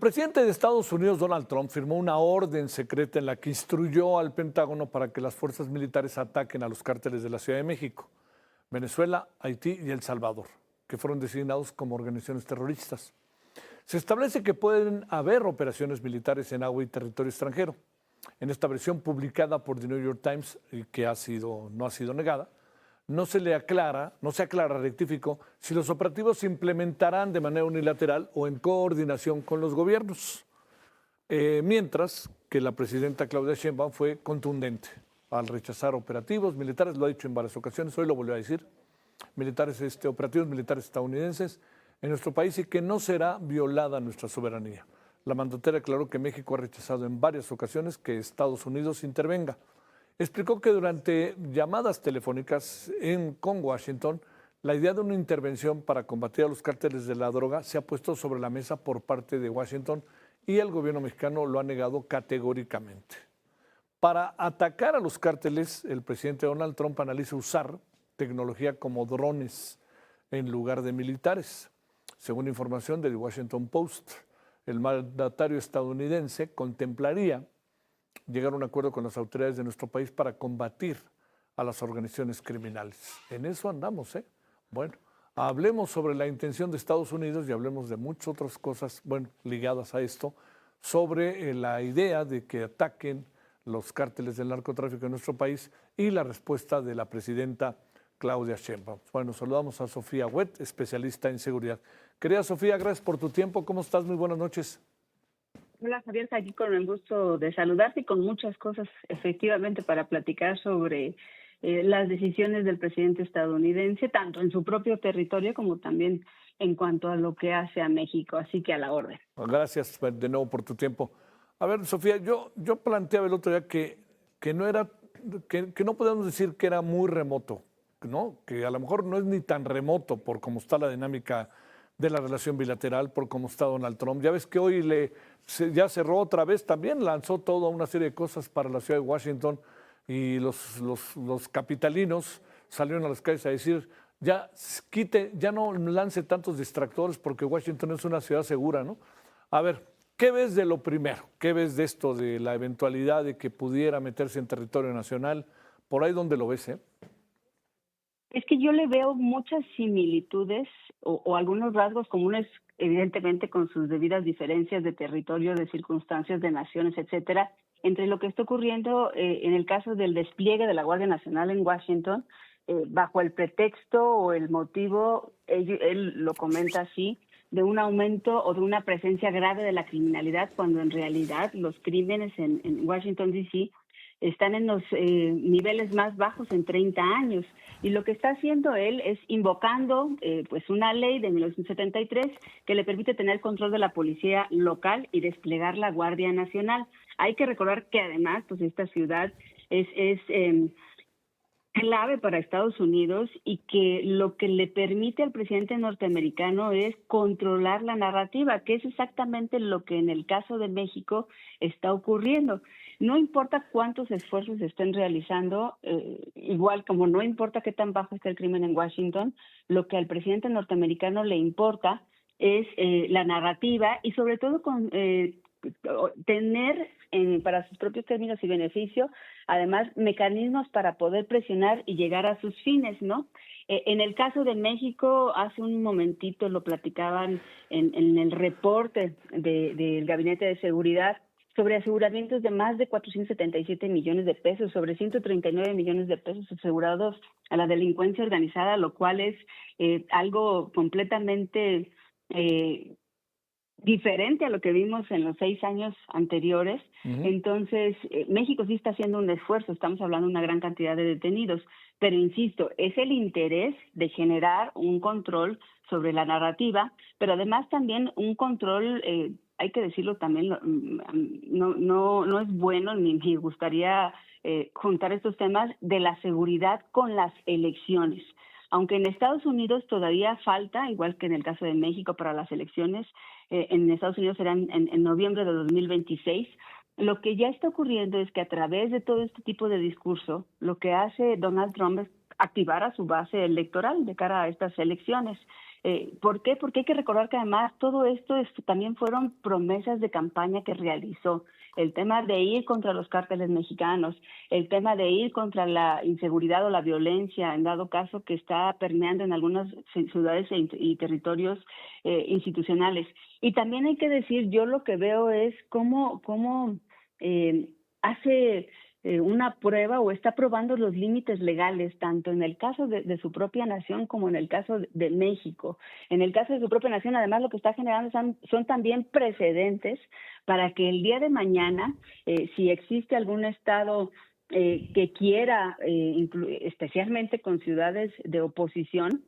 presidente de Estados Unidos, Donald Trump, firmó una orden secreta en la que instruyó al Pentágono para que las fuerzas militares ataquen a los cárteles de la Ciudad de México, Venezuela, Haití y El Salvador, que fueron designados como organizaciones terroristas. Se establece que pueden haber operaciones militares en agua y territorio extranjero. En esta versión publicada por The New York Times, y que no ha sido negada, no se aclara, rectifico, si los operativos se implementarán de manera unilateral o en coordinación con los gobiernos. Mientras que la presidenta Claudia Sheinbaum fue contundente al rechazar operativos militares, lo ha dicho en varias ocasiones, hoy lo volvió a decir, operativos militares estadounidenses en nuestro país y que no será violada nuestra soberanía. La mandataria aclaró que México ha rechazado en varias ocasiones que Estados Unidos intervenga. Explicó que durante llamadas telefónicas con Washington, la idea de una intervención para combatir a los cárteles de la droga se ha puesto sobre la mesa por parte de Washington y el gobierno mexicano lo ha negado categóricamente. Para atacar a los cárteles, el presidente Donald Trump analiza usar tecnología como drones en lugar de militares. Según información del Washington Post, el mandatario estadounidense contemplaría llegar a un acuerdo con las autoridades de nuestro país para combatir a las organizaciones criminales. En eso andamos, ¿eh? Bueno, hablemos sobre la intención de Estados Unidos y hablemos de muchas otras cosas, ligadas a esto, sobre la idea de que ataquen los cárteles del narcotráfico en nuestro país y la respuesta de la presidenta Claudia Sheinbaum. Bueno, saludamos a Sofía Huet, especialista en seguridad. Querida Sofía, gracias por tu tiempo. ¿Cómo estás? Muy buenas noches. Hola Javier, aquí con el gusto de saludarte y con muchas cosas efectivamente para platicar sobre las decisiones del presidente estadounidense, tanto en su propio territorio como también en cuanto a lo que hace a México, así que a la orden. Gracias de nuevo por tu tiempo. A ver, Sofía, yo planteaba el otro día que no podemos decir que era muy remoto, ¿no? Que a lo mejor no es ni tan remoto por cómo está la dinámica de la relación bilateral, por cómo está Donald Trump. Ya ves que hoy ya cerró otra vez, también lanzó toda una serie de cosas para la ciudad de Washington y los capitalinos salieron a las calles a decir, ya no lance tantos distractores porque Washington es una ciudad segura, ¿no? A ver, ¿qué ves de lo primero? ¿Qué ves de esto, de la eventualidad de que pudiera meterse en territorio nacional? Por ahí donde lo ves, ¿eh? Es que yo le veo muchas similitudes o algunos rasgos comunes, evidentemente con sus debidas diferencias de territorio, de circunstancias, de naciones, etcétera, entre lo que está ocurriendo en el caso del despliegue de la Guardia Nacional en Washington, bajo el pretexto o el motivo, él lo comenta así, de un aumento o de una presencia grave de la criminalidad, cuando en realidad los crímenes en Washington, D.C., están en los niveles más bajos en 30 años. Y lo que está haciendo él es invocando pues una ley de 1973 que le permite tener control de la policía local y desplegar la Guardia Nacional. Hay que recordar que además pues esta ciudad es clave para Estados Unidos y que lo que le permite al presidente norteamericano es controlar la narrativa, que es exactamente lo que en el caso de México está ocurriendo. No importa cuántos esfuerzos se estén realizando, igual como no importa qué tan bajo esté el crimen en Washington, lo que al presidente norteamericano le importa es la narrativa y sobre todo tener para sus propios términos y beneficio, además, mecanismos para poder presionar y llegar a sus fines, ¿no? En el caso de México, hace un momentito lo platicaban en el reporte del Gabinete de Seguridad sobre aseguramientos de más de 477 millones de pesos, sobre 139 millones de pesos asegurados a la delincuencia organizada, lo cual es algo completamente diferente a lo que vimos en los 6 años anteriores. Entonces, México sí está haciendo un esfuerzo, estamos hablando de una gran cantidad de detenidos, pero insisto, es el interés de generar un control sobre la narrativa, pero además también un control, hay que decirlo también, no es bueno, ni me gustaría juntar estos temas de la seguridad con las elecciones. Aunque en Estados Unidos todavía falta, igual que en el caso de México para las elecciones, en Estados Unidos serán en noviembre de 2026, lo que ya está ocurriendo es que a través de todo este tipo de discurso, lo que hace Donald Trump es activar a su base electoral de cara a estas elecciones. ¿Por qué? Porque hay que recordar que además todo esto también fueron promesas de campaña que realizó. El tema de ir contra los cárteles mexicanos, el tema de ir contra la inseguridad o la violencia, en dado caso que está permeando en algunas ciudades y territorios institucionales. Y también hay que decir, yo lo que veo es cómo hace una prueba o está probando los límites legales, tanto en el caso de su propia nación como en el caso de México. En el caso de su propia nación, además, lo que está generando son también precedentes para que el día de mañana, si existe algún estado que quiera, especialmente con ciudades de oposición,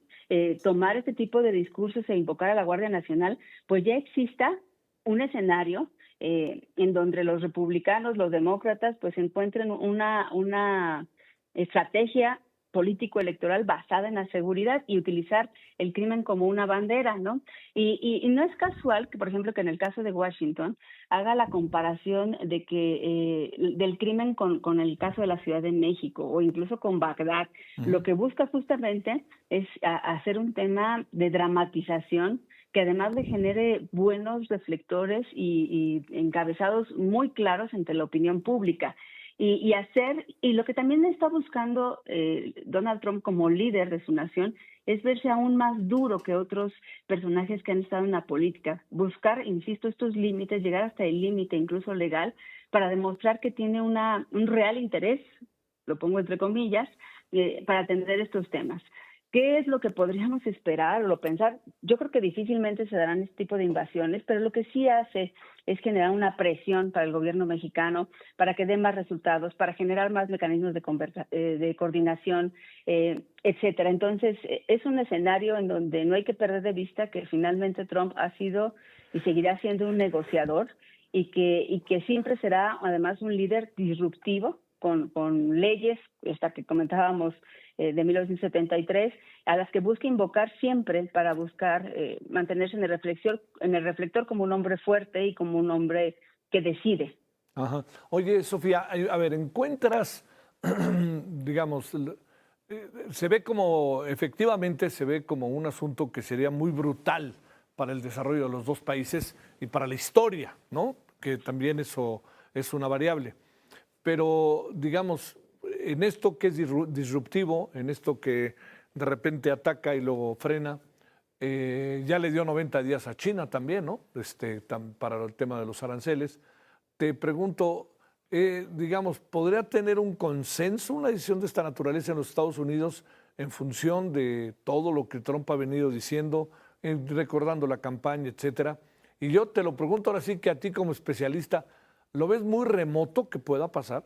tomar este tipo de discursos e invocar a la Guardia Nacional, pues ya exista un escenario en donde los republicanos, los demócratas, pues encuentren una estrategia político-electoral basada en la seguridad y utilizar el crimen como una bandera, ¿no? Y no es casual que, por ejemplo, que en el caso de Washington haga la comparación de que del crimen con el caso de la Ciudad de México o incluso con Bagdad. Lo que busca justamente es hacer un tema de dramatización que además le genere buenos reflectores y encabezados muy claros entre la opinión pública. Y lo que también está buscando Donald Trump como líder de su nación es verse aún más duro que otros personajes que han estado en la política. Buscar, insisto, estos límites, llegar hasta el límite incluso legal, para demostrar que tiene un real interés, lo pongo entre comillas, para atender estos temas. ¿Qué es lo que podríamos esperar o pensar? Yo creo que difícilmente se darán este tipo de invasiones, pero lo que sí hace es generar una presión para el gobierno mexicano para que dé más resultados, para generar más mecanismos de coordinación, etcétera. Entonces, es un escenario en donde no hay que perder de vista que finalmente Trump ha sido y seguirá siendo un negociador y que siempre será además un líder disruptivo con leyes, esta que comentábamos de 1973, a las que busca invocar siempre para buscar mantenerse en el reflector como un hombre fuerte y como un hombre que decide. Ajá. Oye, Sofía, a ver, encuentras, digamos, se ve como, efectivamente, se ve como un asunto que sería muy brutal para el desarrollo de los dos países y para la historia, ¿no? Que también eso es una variable. Pero, digamos, en esto que es disruptivo, en esto que de repente ataca y luego frena, ya le dio 90 días a China también, ¿no? Para el tema de los aranceles. Te pregunto, digamos, ¿podría tener un consenso una decisión de esta naturaleza en los Estados Unidos en función de todo lo que Trump ha venido diciendo, recordando la campaña, etcétera? Y yo te lo pregunto ahora sí que a ti como especialista, ¿lo ves muy remoto que pueda pasar?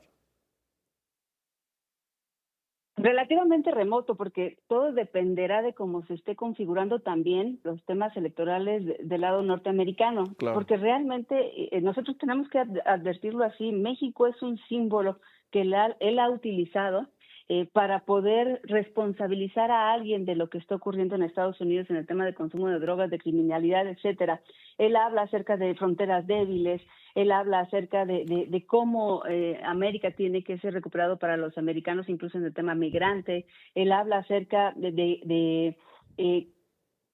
Relativamente remoto, porque todo dependerá de cómo se esté configurando también los temas electorales del lado norteamericano, Claro. porque realmente nosotros tenemos que advertirlo así, México es un símbolo que él ha utilizado para poder responsabilizar a alguien de lo que está ocurriendo en Estados Unidos en el tema de consumo de drogas, de criminalidad, etcétera. Él habla acerca de fronteras débiles, él habla acerca de cómo América tiene que ser recuperado para los americanos, incluso en el tema migrante. Él habla acerca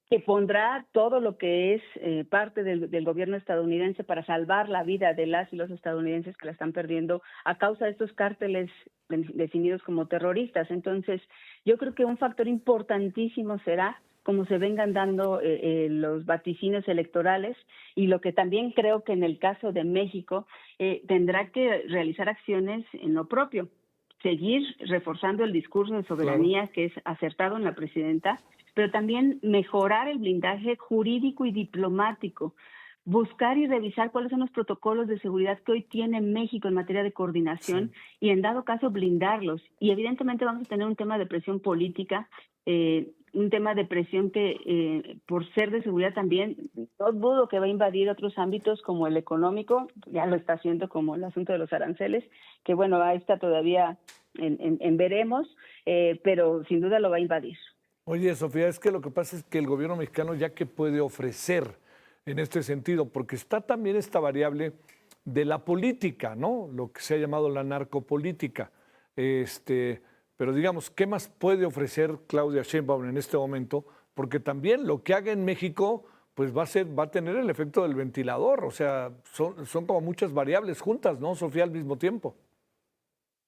que pondrá todo lo que es parte del gobierno estadounidense para salvar la vida de las y los estadounidenses que la están perdiendo a causa de estos cárteles definidos como terroristas. Entonces, yo creo que un factor importantísimo será cómo se vengan dando los vaticinios electorales, y lo que también creo que en el caso de México tendrá que realizar acciones en lo propio, seguir reforzando el discurso de soberanía, claro, que es acertado en la presidenta, pero también mejorar el blindaje jurídico y diplomático, buscar y revisar cuáles son los protocolos de seguridad que hoy tiene México en materia de coordinación, sí, y en dado caso blindarlos. Y evidentemente vamos a tener un tema de presión política, un tema de presión que por ser de seguridad también, no dudo que va a invadir otros ámbitos como el económico, ya lo está haciendo, como el asunto de los aranceles, que bueno, ahí está todavía en veremos, pero sin duda lo va a invadir. Oye, Sofía, es que lo que pasa es que el gobierno mexicano ya que puede ofrecer en este sentido, porque está también esta variable de la política, ¿no? Lo que se ha llamado la narcopolítica. Pero digamos, ¿qué más puede ofrecer Claudia Sheinbaum en este momento porque también lo que haga en México pues va a tener el efecto del ventilador, o sea, son como muchas variables juntas, ¿no, Sofía, al mismo tiempo?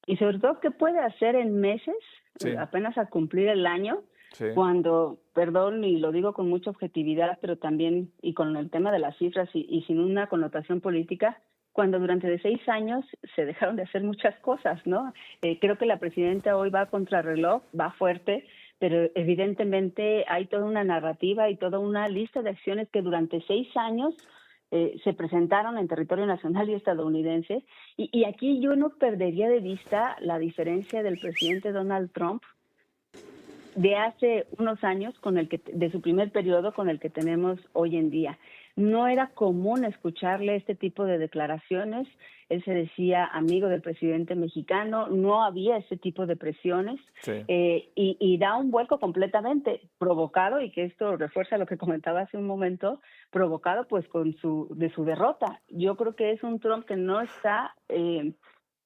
Y sobre todo, ¿qué puede hacer en meses, Sí, apenas a cumplir el año, sí, cuando, perdón, y lo digo con mucha objetividad, pero también, y con el tema de las cifras y sin una connotación política, cuando durante de 6 años se dejaron de hacer muchas cosas, ¿no? Creo que la presidenta hoy va a contrarreloj, va fuerte, pero evidentemente hay toda una narrativa y toda una lista de acciones que durante 6 años se presentaron en territorio nacional y estadounidense. Y aquí yo no perdería de vista la diferencia del presidente Donald Trump de hace unos años con el que de su primer periodo con el que tenemos hoy en día. No era común escucharle este tipo de declaraciones. Él se decía amigo del presidente mexicano, no había ese tipo de presiones sí. y da un vuelco completamente provocado, y que esto refuerza lo que comentaba hace un momento, provocado pues de su derrota. Yo creo que es un Trump que no está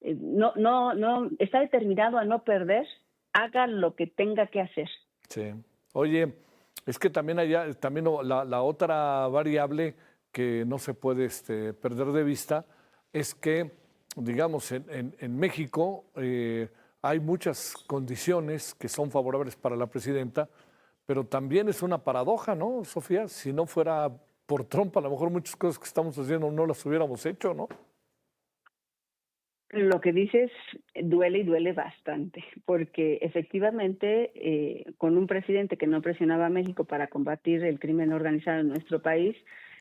no está determinado a no perder, haga lo que tenga que hacer. Sí. Oye, es que también también la otra variable que no se puede perder de vista es que, digamos, en México hay muchas condiciones que son favorables para la presidenta, pero también es una paradoja, ¿no, Sofía? Si no fuera por Trump, a lo mejor muchas cosas que estamos haciendo no las hubiéramos hecho, ¿no? Lo que dices duele y duele bastante, porque efectivamente con un presidente que no presionaba a México para combatir el crimen organizado en nuestro país,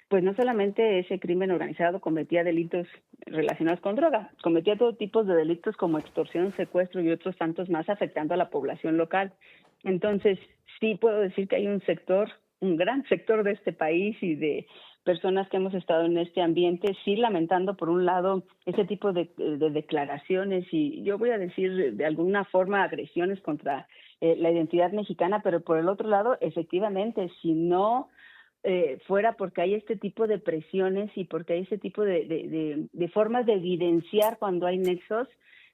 pues no solamente ese crimen organizado cometía delitos relacionados con droga, cometía todo tipo de delitos como extorsión, secuestro y otros tantos más, afectando a la población local. Entonces, sí puedo decir que hay un sector, un gran sector de este país y de personas que hemos estado en este ambiente, sí lamentando por un lado ese tipo de declaraciones y yo voy a decir de alguna forma agresiones contra la identidad mexicana, pero por el otro lado, efectivamente, si no fuera porque hay este tipo de presiones y porque hay este tipo de formas de evidenciar cuando hay nexos,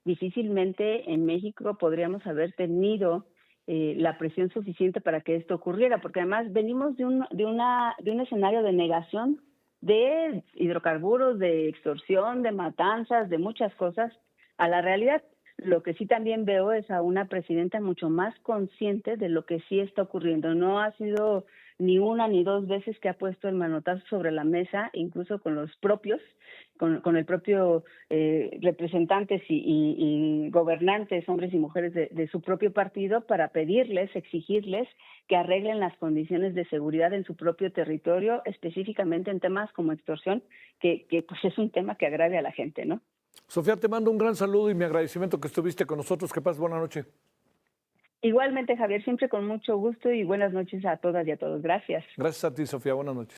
difícilmente en México podríamos haber tenido la presión suficiente para que esto ocurriera, porque además venimos de un escenario de negación de hidrocarburos, de extorsión, de matanzas, de muchas cosas, a la realidad. Lo que sí también veo es a una presidenta mucho más consciente de lo que sí está ocurriendo. No ha sido ni una ni dos veces que ha puesto el manotazo sobre la mesa, incluso con los propios, con el propio representantes y gobernantes, hombres y mujeres de su propio partido, para pedirles, exigirles que arreglen las condiciones de seguridad en su propio territorio, específicamente en temas como extorsión, que pues es un tema que agrave a la gente, ¿no? Sofía, te mando un gran saludo y mi agradecimiento que estuviste con nosotros. Que pases buena noche. Igualmente, Javier, siempre con mucho gusto y buenas noches a todas y a todos. Gracias. Gracias a ti, Sofía. Buenas noches.